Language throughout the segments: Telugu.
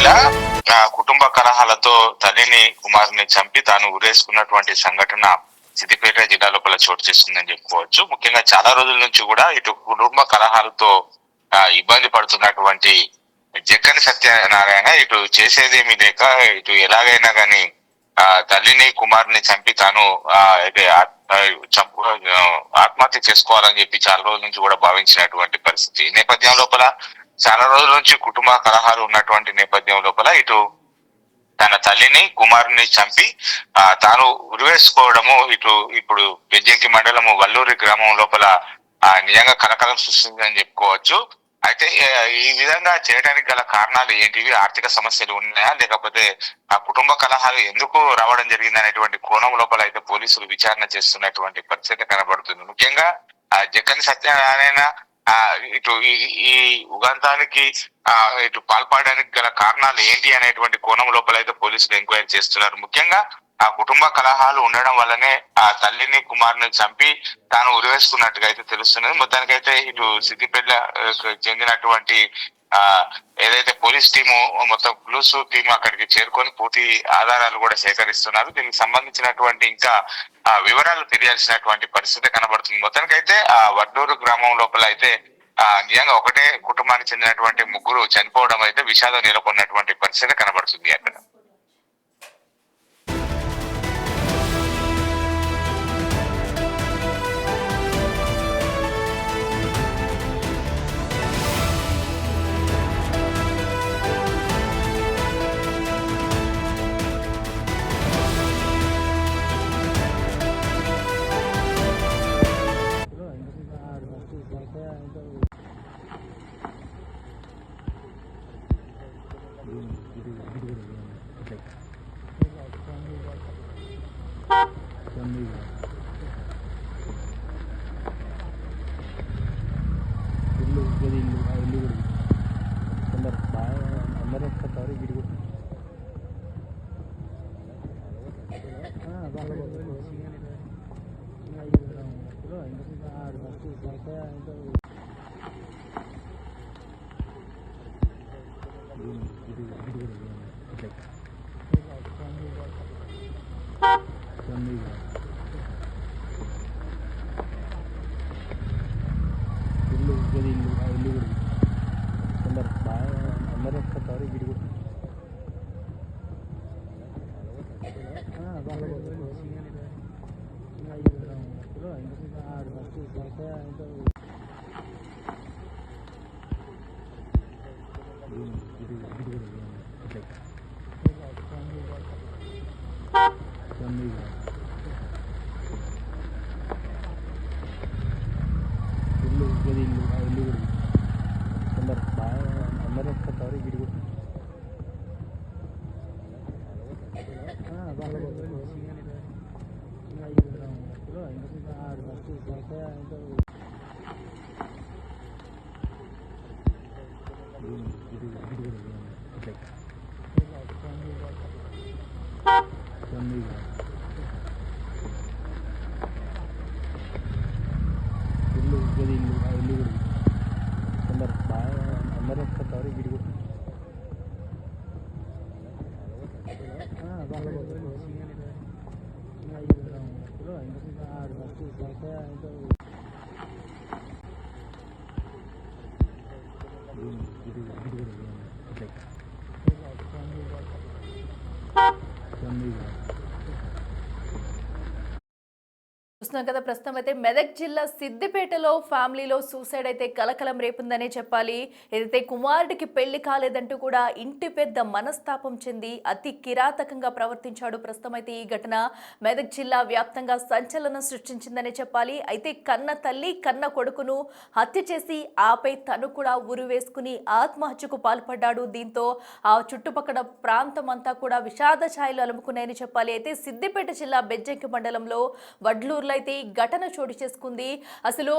జిల్లా కుటుంబ కలహాలతో తల్లిని కుమారుని చంపి తాను ఉరేసుకున్నటువంటి సంఘటన సిద్దిపేట జిల్లా లోపల చోటు చేసుకుందని చెప్పుకోవచ్చు. ముఖ్యంగా చాలా రోజుల నుంచి కూడా ఇటు కుటుంబ కలహాలతో ఇబ్బంది పడుతున్నటువంటి జక్కని సత్యనారాయణ ఇటు చేసేదేమీ లేక ఇటు ఎలాగైనా గాని తల్లిని కుమారుని చంపి తాను ఆత్మహత్య చేసుకోవాలని చెప్పి చాలా రోజుల నుంచి కూడా భావించినటువంటి పరిస్థితి. ఈ నేపథ్యం లోపల చాలా రోజుల నుంచి కుటుంబ కలహాలు ఉన్నటువంటి నేపథ్యం లోపల ఇటు తన తల్లిని కుమారుని చంపి తాను ఉరివేసుకోవడము ఇటు ఇప్పుడు బెజ్జంకి మండలము వల్లూరి గ్రామం లోపల నిజంగా కలకలం సృష్టిందని చెప్పుకోవచ్చు. అయితే ఈ విధంగా చేయడానికి గల కారణాలు ఏంటివి? ఆర్థిక సమస్యలు ఉన్నాయా, లేకపోతే ఆ కుటుంబ కలహాలు ఎందుకు రావడం జరిగింది అనేటువంటి కోణం లోపల అయితే పోలీసులు విచారణ చేస్తున్నటువంటి పరిస్థితి కనబడుతుంది. ముఖ్యంగా జక్కని సత్యనారాయణ ఇటు ఈ ఉగంతానికి ఇటు పాల్పడడానికి గల కారణాలు ఏంటి అనేటువంటి కోణం లోపల అయితే పోలీసులు ఎంక్వైరీ చేస్తున్నారు. ముఖ్యంగా ఆ కుటుంబ కలహాలు ఉండడం వల్లనే ఆ తల్లిని కుమారుని చంపి తాను ఉరివేసుకున్నట్టుగా అయితే తెలుస్తున్నది. మొత్తానికైతే ఇటు సిద్దిపేట చెందినటువంటి ఏదైతే పోలీస్ టీము మొత్తం క్లూస్ టీము అక్కడికి చేరుకొని పూర్తి ఆధారాలు కూడా సేకరిస్తున్నారు. దీనికి సంబంధించినటువంటి ఇంకా వివరాలు తెలియాల్సినటువంటి పరిస్థితి కనబడుతుంది. మొత్తానికైతే ఆ వడ్డూరు గ్రామం లోపల అయితే నిజంగా ఒకటే కుటుంబానికి చెందినటువంటి ముగ్గురు చనిపోవడం అయితే విషాదం నెలకొన్నటువంటి పరిస్థితి కనబడుతుంది అక్కడ. చూస్తున్నాం కదా. ప్రస్తుతం అయితే మెదక్ జిల్లా సిద్దిపేటలో ఫ్యామిలీలో సూసైడ్ అయితే కలకలం రేపుందనే చెప్పాలి. ఏదైతే కుమారుడికి పెళ్లి కాలేదంటూ కూడా ఇంటి పెద్ద మనస్తాపం చెంది అతి కిరాతకంగా ప్రవర్తించాడు. ప్రస్తుతం అయితే ఈ ఘటన మెదక్ జిల్లా వ్యాప్తంగా సంచలనం సృష్టించిందనే చెప్పాలి. అయితే కన్న తల్లి కన్న కొడుకును హత్య చేసి ఆపై తను కూడా ఉరి వేసుకుని ఆత్మహత్యకు పాల్పడ్డాడు. దీంతో ఆ చుట్టుపక్కల ప్రాంతం అంతా కూడా విషాద ఛాయలు అలుముకున్నాయని చెప్పాలి. అయితే సిద్దిపేట జిల్లా బెజ్జంకి మండలంలో వడ్లూరులో అయితే ఈ ఘటన చోటు చేసుకుంది. అసలు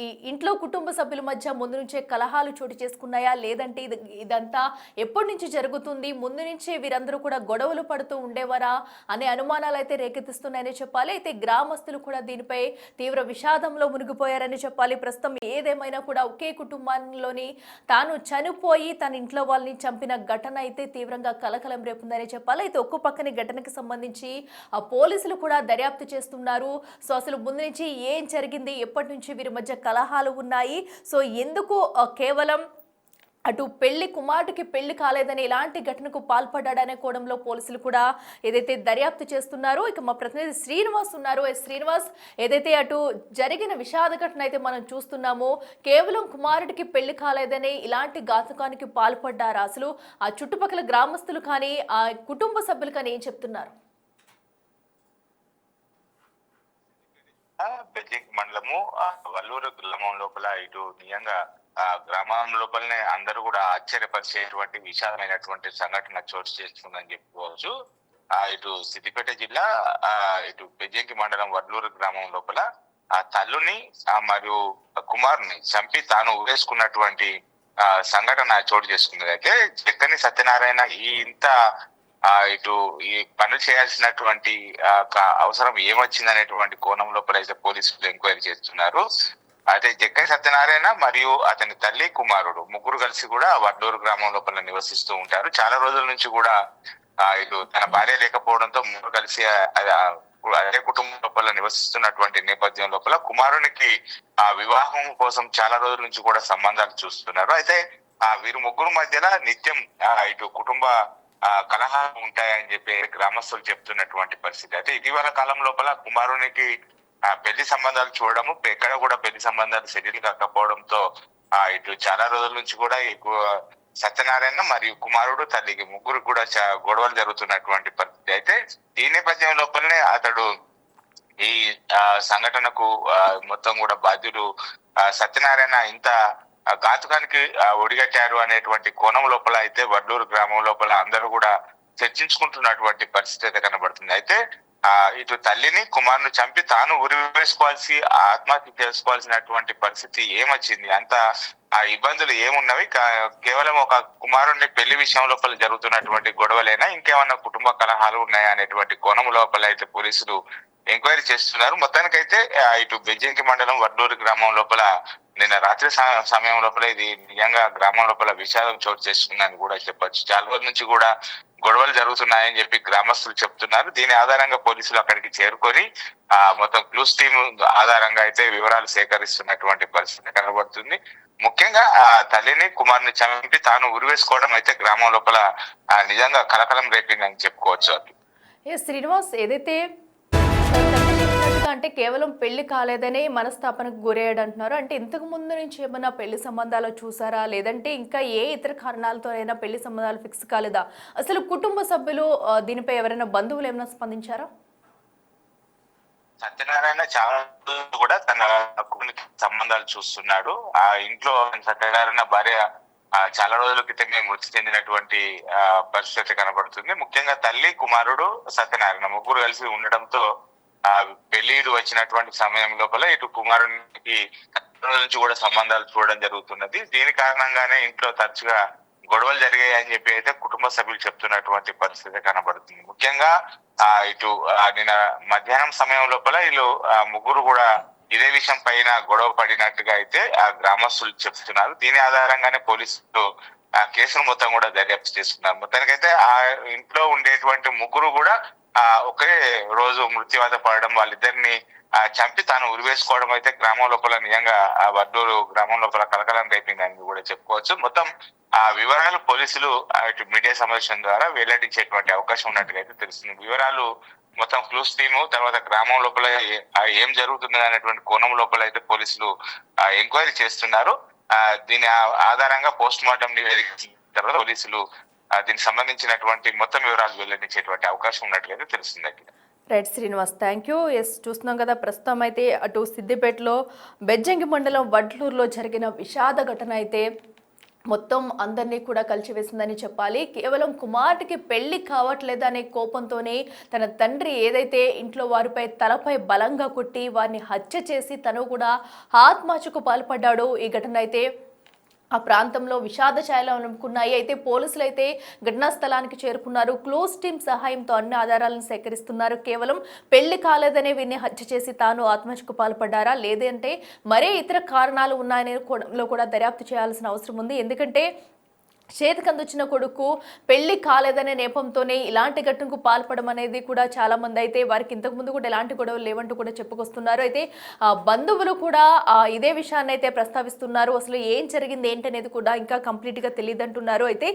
ఈ ఇంట్లో కుటుంబ సభ్యుల మధ్య ముందు నుంచే కలహాలు చోటు చేసుకున్నాయా, లేదంటే ఇదంతా ఎప్పటి నుంచి జరుగుతుంది, ముందు నుంచే వీరందరూ కూడా గొడవలు పడుతూ ఉండేవారా అనే అనుమానాలు అయితే రేకెత్తిస్తున్నాయని చెప్పాలి. అయితే గ్రామస్తులు కూడా దీనిపై తీవ్ర విషాదంలో మునిగిపోయారని చెప్పాలి. ప్రస్తుతం ఏదేమైనా కూడా ఒకే కుటుంబంలోని తాను చనిపోయి తన ఇంట్లో వాళ్ళని చంపిన ఘటన అయితే తీవ్రంగా కలకలం రేపుందని చెప్పాలి. అయితే ఒక్క పక్కనే ఘటనకి సంబంధించి పోలీసులు కూడా దర్యాప్తు చేస్తున్నారు. సో అసలు ముందు నుంచి ఏం జరిగింది, ఎప్పటి నుంచి వీరి మధ్య కలహాలు ఉన్నాయి, సో ఎందుకు కేవలం అటు కుమారుడికి పెళ్లి కాలేదని ఇలాంటి ఘటనకు పాల్పడ్డాడనే కోణంలో పోలీసులు కూడా ఏదైతే దర్యాప్తు చేస్తున్నారో. ఇక మా ప్రతినిధి శ్రీనివాస్ ఉన్నారు. శ్రీనివాస్, ఏదైతే అటు జరిగిన విషాద ఘటన అయితే మనం చూస్తున్నామో, కేవలం కుమారుడికి పెళ్లి కాలేదని ఇలాంటి ఘాతుకానికి పాల్పడ్డారా? అసలు ఆ చుట్టుపక్కల గ్రామస్తులు కానీ ఆ కుటుంబ సభ్యులు కానీ ఏం చెప్తున్నారు? బెజ్జింగ్ మండలము వల్లూరు గ్రామం లోపల ఇటు నిజంగా గ్రామం లోపలనే అందరూ కూడా ఆశ్చర్యపరిచేటువంటి విషాదమైనటువంటి సంఘటన చోటు చేసుకుందని చెప్పుకోవచ్చు. ఇటు సిద్దిపేట జిల్లా ఇటు బెజ్జింగ్ మండలం వడ్లూరు గ్రామం లోపల ఆ తల్లుని మరియు కుమారుని చంపి తాను ఊరేసుకున్నటువంటి సంఘటన చోటు చేసుకున్నది. అయితే జక్కని సత్యనారాయణ ఇటు ఈ పనులు చేయాల్సినటువంటి అవసరం ఏమొచ్చిందనేటువంటి కోణం లోపల అయితే పోలీసులు ఎంక్వైరీ చేస్తున్నారు. అయితే జక్కని సత్యనారాయణ మరియు అతని తల్లి కుమారుడు ముగ్గురు కలిసి కూడా వడ్లూరు గ్రామం లోపల నివసిస్తూ ఉంటారు. చాలా రోజుల నుంచి కూడా ఇటు తన భార్య లేకపోవడంతో ముగ్గురు కలిసి అదే కుటుంబం లోపల నివసిస్తున్నటువంటి నేపథ్యం లోపల కుమారునికి వివాహం కోసం చాలా రోజుల నుంచి కూడా సంబంధాలు చూస్తున్నారు. అయితే వీరు ముగ్గురు మధ్యలో నిత్యం ఇటు కుటుంబ కలహాలు ఉంటాయని చెప్పి గ్రామస్తులు చెప్తున్నటువంటి పరిస్థితి. అయితే ఇటీవల కాలం లోపల కుమారునికి పెళ్లి సంబంధాలు చూడడము, ఎక్కడ కూడా పెళ్లి సంబంధాలు సెటిల్ కాకపోవడంతో ఇటు చాలా రోజుల నుంచి కూడా సత్యనారాయణ మరియు కుమారుడు తల్లికి ముగ్గురు కూడా గొడవలు జరుగుతున్నటువంటి పరిస్థితి. అయితే ఈ నేపథ్యం లోపలనే అతడు ఈ సంఘటనకు మొత్తం కూడా బాధ్యుడు సత్యనారాయణ ఇంత ఘాతుకానికి ఒడిగట్టారు అనేటువంటి కోణం లోపల అయితే వడ్లూరు గ్రామం లోపల అందరూ కూడా చర్చించుకుంటున్నటువంటి పరిస్థితి అయితే కనబడుతుంది. అయితే ఇటు తల్లిని కుమారుని చంపి తాను ఉరి వేసుకోవాల్సి ఆత్మహత్య చేసుకోవాల్సినటువంటి పరిస్థితి ఏమొచ్చింది, అంత ఆ ఇబ్బందులు ఏమున్నవి, కేవలం ఒక కుమారుణ్ణి పెళ్లి విషయం లోపల జరుగుతున్నటువంటి గొడవలైనా ఇంకేమన్నా కుటుంబ కలహాలు ఉన్నాయా అనేటువంటి కోణం లోపల అయితే పోలీసులు ఎంక్వైరీ చేస్తున్నారు. మొత్తానికైతే ఇటు బెజ్జింకి మండలం వడ్లూరు గ్రామం లోపల నిన్న రాత్రి సమయం లోపల ఇది నిజంగా గ్రామం లోపల విషాదం చోటు చేసుకుందని కూడా చెప్పొచ్చు. చాలా రోజుల నుంచి కూడా గొడవలు జరుగుతున్నాయని చెప్పి గ్రామస్తులు చెప్తున్నారు. దీని ఆధారంగా పోలీసులు అక్కడికి చేరుకొని మొత్తం క్లూస్ టీమ్ ఆధారంగా అయితే వివరాలు సేకరిస్తున్నటువంటి పరిస్థితి కనబడుతుంది. ముఖ్యంగా తల్లిని కుమారుని చంపి తాను ఉరివేసుకోవడం అయితే గ్రామం లోపల నిజంగా కలకలం రేపిందని చెప్పుకోవచ్చు. శ్రీనివాస్, ఏదైతే అంటే కేవలం పెళ్లి కాలేదనే మనస్తాపనకు గురయ్యాడు అంటున్నారు. అంటే ఇంతకు ముందు నుంచి ఏమన్నా పెళ్లి సంబంధాలు చూసారా, లేదంటే ఇంకా ఏ ఇతర కారణాలతో అయినా పెళ్లి సంబంధాలు ఫిక్స్ కాలేదా? అసలు కుటుంబ సభ్యులు దీనిపై ఎవరైనా బంధువులు ఏమైనా స్పందించారా? సత్యనారాయణ చాలా కూడా తన సంబంధాలు చూస్తున్నాడు. ఆ ఇంట్లో సత్యనారాయణ భార్య చాలా రోజుల క్రితమే మృతి చెందినటువంటి పరిస్థితి కనబడుతుంది. ముఖ్యంగా తల్లి కుమారుడు సత్యనారాయణ ముగ్గురు కలిసి ఉండడంతో పెళ్లిడు వచ్చినటువంటి సమయం లోపల ఇటు కుమారునికి నుంచి కూడా సంబంధాలు చూడడం జరుగుతున్నది. దీని కారణంగానే ఇంట్లో తరచుగా గొడవలు జరిగాయని చెప్పి అయితే కుటుంబ సభ్యులు చెప్తున్నటువంటి పరిస్థితి కనబడుతుంది. ముఖ్యంగా ఇటు నిన్న మధ్యాహ్నం సమయం లోపల వీళ్ళు ముగ్గురు కూడా ఇదే విషయం పైన గొడవ పడినట్టుగా అయితే గ్రామస్తులు చెప్తున్నారు. దీని ఆధారంగానే పోలీసులు కేసును మొత్తం కూడా దర్యాప్తు చేస్తున్నారు. మొత్తానికైతే ఆ ఇంట్లో ఉండేటువంటి ముగ్గురు కూడా ఒకే రోజు మృత్యువాత పడడం, వాళ్ళిద్దరిని చంపి తాను ఉరివేసుకోవడం అయితే గ్రామం లోపల నిజంగా వడ్లూరు గ్రామం లోపల కలకలం రేపిందని కూడా చెప్పుకోవచ్చు. మొత్తం ఆ వివరాలు పోలీసులు ఇటు మీడియా సమావేశం ద్వారా వెల్లడించేటువంటి అవకాశం ఉన్నట్టుగా అయితే తెలుస్తుంది. వివరాలు మొత్తం క్లూస్ టీము తర్వాత గ్రామం లోపల ఏం జరుగుతుంది అనేటువంటి కోణం లోపల అయితే పోలీసులు ఎంక్వైరీ చేస్తున్నారు. దీని ఆధారంగా పోస్ట్ మార్టం నివేదిక తర్వాత పోలీసులు దీనికి సంబంధించినటువంటి మొత్తం వివరాలు వెల్లడించేటువంటి అవకాశం ఉన్నట్లయితే తెలుస్తుంది. Right Srinivas, thank you. చూస్తున్నాం కదా, ప్రస్తుతం అయితే అటు సిద్దిపేటలో బెజ్జంగి మండలం వడ్లూరులో జరిగిన విషాద ఘటన అయితే మొత్తం అందరినీ కూడా కలిచివేసిందని చెప్పాలి. కేవలం కుమార్తెకి పెళ్లి కావట్లేదనే కోపంతోనే తన తండ్రి ఏదైతే ఇంట్లో వారిపై తలపై బలంగా కొట్టి వారిని హత్య చేసి తను కూడా ఆత్మహత్యకు పాల్పడ్డాడో ఈ ఘటన అయితే ఆ ప్రాంతంలో విషాద ఛాయలు అనుకున్నాయి. అయితే పోలీసులు అయితే ఘటనా స్థలానికి చేరుకున్నారు. క్లోజ్ టీమ్ సహాయంతో అన్ని ఆధారాలను సేకరిస్తున్నారు. కేవలం పెళ్లి కాలేదనే వీరిని హత్య చేసి తాను ఆత్మహత్యకు పాల్పడ్డారా లేదంటే మరే ఇతర కారణాలు ఉన్నాయనే కోణంలో కూడా దర్యాప్తు చేయాల్సిన అవసరం ఉంది. ఎందుకంటే చేతికందొచ్చిన కొడుకు పెళ్లి కాలేదనే నేపంతోనే ఇలాంటి ఘటనకు పాల్పడడం అనేది కూడా చాలా మంది అయితే వారికి ఇంతకుముందు కూడా ఎలాంటి గొడవలు లేవంటూ కూడా చెప్పుకొస్తున్నారు. అయితే బంధువులు కూడా ఇదే విషయాన్ని అయితే ప్రస్తావిస్తున్నారు. అసలు ఏం జరిగింది ఏంటనేది కూడా ఇంకా కంప్లీట్గా తెలియదంటున్నారు. అయితే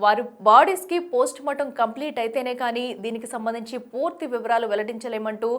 వారి బాడీస్కి పోస్ట్ మార్టం కంప్లీట్ అయితేనే కానీ దీనికి సంబంధించి పూర్తి వివరాలు వెల్లడించలేమంటూ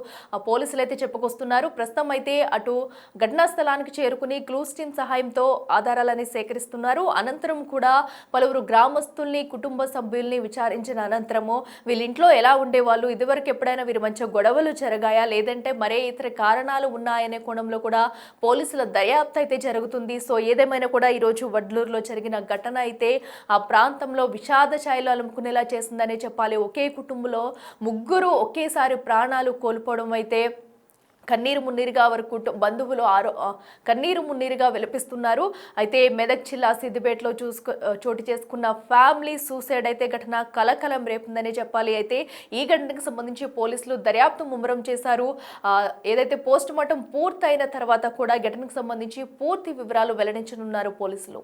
పోలీసులు అయితే చెప్పుకొస్తున్నారు. ప్రస్తుతం అయితే అటు ఘటనా స్థలానికి చేరుకుని క్లూస్ టీమ్ సహాయంతో ఆధారాలని సేకరిస్తున్నారు. అనంతరం కూడా పలువురు గ్రామస్తుల్ని కుటుంబ సభ్యుల్ని విచారించిన అనంతరము వీళ్ళ ఇంట్లో ఎలా ఉండేవాళ్ళు, ఇదివరకు ఎప్పుడైనా వీరి మధ్య గొడవలు జరగాయా లేదంటే మరే ఇతర కారణాలు ఉన్నాయనే కోణంలో కూడా పోలీసుల దర్యాప్తు అయితే జరుగుతుంది. సో ఏదేమైనా కూడా ఈరోజు వడ్లూరులో జరిగిన ఘటన అయితే ఆ ప్రాంతంలో విషాద ఛాయలు అలుముకునేలా చేసిందనే చెప్పాలి. ఒకే కుటుంబంలో ముగ్గురు ఒకేసారి ప్రాణాలు కోల్పోవడం అయితే కన్నీరు మున్నీరుగా వారి బంధువులు కన్నీరు మున్నీరుగా విలపిస్తున్నారు. అయితే మెదక్ జిల్లా సిద్దిపేటలో చోటు చేసుకున్న ఫ్యామిలీ సూసైడ్ అయితే ఘటన కలకలం రేపుందని చెప్పాలి. అయితే ఈ ఘటనకు సంబంధించి పోలీసులు దర్యాప్తు ముమ్మరం చేశారు. ఏదైతే పోస్ట్ మార్టం పూర్తయిన తర్వాత కూడా ఘటనకు సంబంధించి పూర్తి వివరాలు వెల్లడించనున్నారు పోలీసులు.